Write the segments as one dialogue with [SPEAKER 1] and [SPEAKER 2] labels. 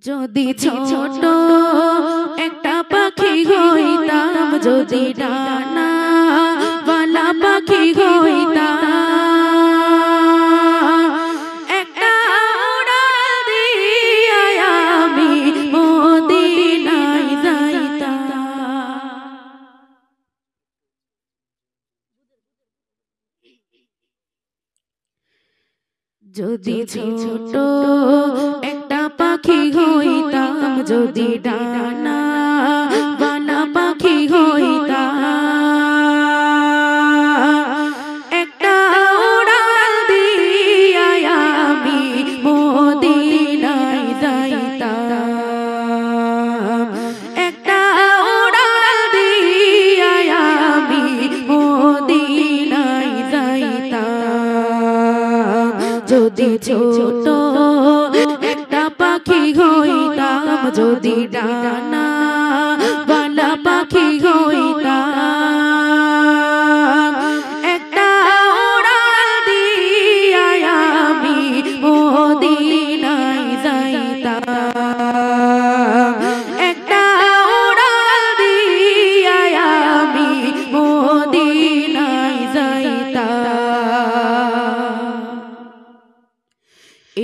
[SPEAKER 1] যদি ছোট একটা পাখি হইতাম, যদি ডানা বালা পাখি হইতাম, একটা উড়াল দিয়া আমি মদিনায় যাইতাম। যদি ছোট একটা পাখি হইতাম, যদি ডানা বালা পাখি হইতাম, একটা উড়াল দিয়া আমি মদিনায় যাইতাম, একটা উড়াল দিয়া আমি মদিনায় যাইতাম। যদি ছোট একটা পাখি হইতাম, যদি ডানা বালা পাখি হইতাম, একটা উড়াল দিয়া আমি মদিনায় যাইতাম, একটা উড়াল দিয়া আমি মদিনায় যাইতাম।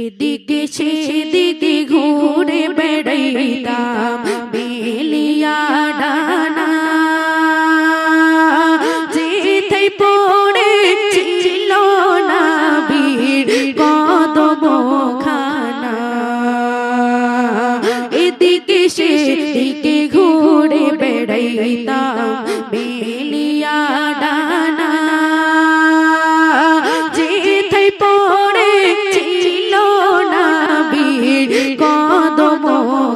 [SPEAKER 1] এদিকে সেদিকে ঘুরে বেড়াইতাম বেলিয়া ডানা, যেথায় পড়েছিল নবীর কদমখানা। এদিকে সেদিকে ঘুরে বেড়াইতাম বেলিয়া ডানা, যেথায় পড়েছিল নবীর কদমখানা।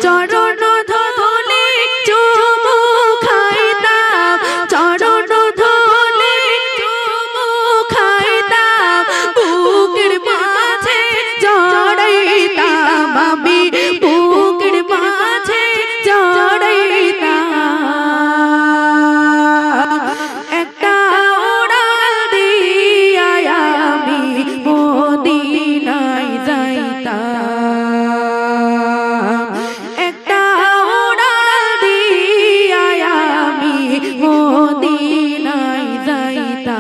[SPEAKER 1] চরণ ধুলে চুমু খাইতাম, চরণ ধুলে চুমু খাইতাম, বুকের মাঝে জড়াইতাম আমি, বুকের মাঝে জড়াইতাম, একটা উড়াল দিয়া আমি মদিনায় যাইতাম, একটা উড়াল দিয়া আমি মদিনায় যাইতাম।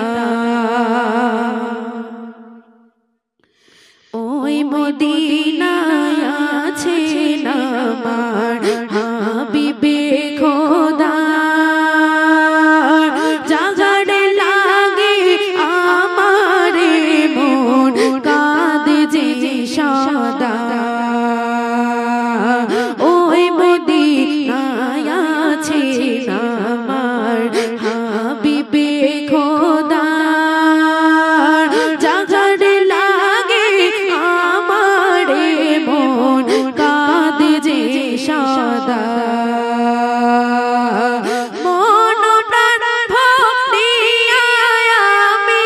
[SPEAKER 1] ওই মদিনায় আছেন আমার হাবিবে খোদা, জাগারে লাগে আমারে মন কাঁদে যে সদা। ওই মদিনায় আছেন আমার হাবিবে খোদা, জাগারে লাগে আমারে মন কাঁদে যে সদা। মন প্রাণ ভরিয়া আমি,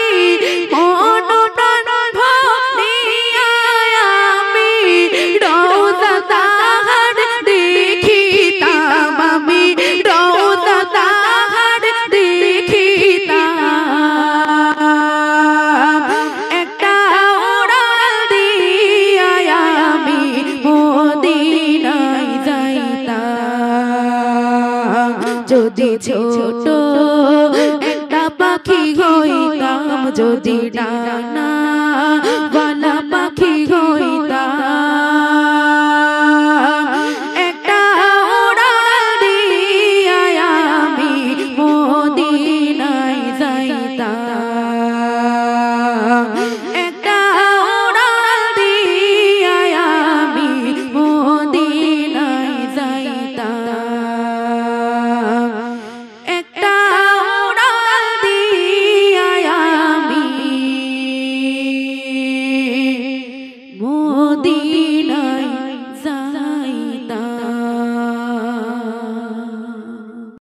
[SPEAKER 1] মন প্রাণ ভরিয়া আমি রওজা তাহার দেখিতাম আমি, রওজা তাহার দেখিতাম, একটা উড়াল দিয়া আমি মদিনায় যাইতাম। যদি ছোট একটা পাখি হইতাম, যদি ডানা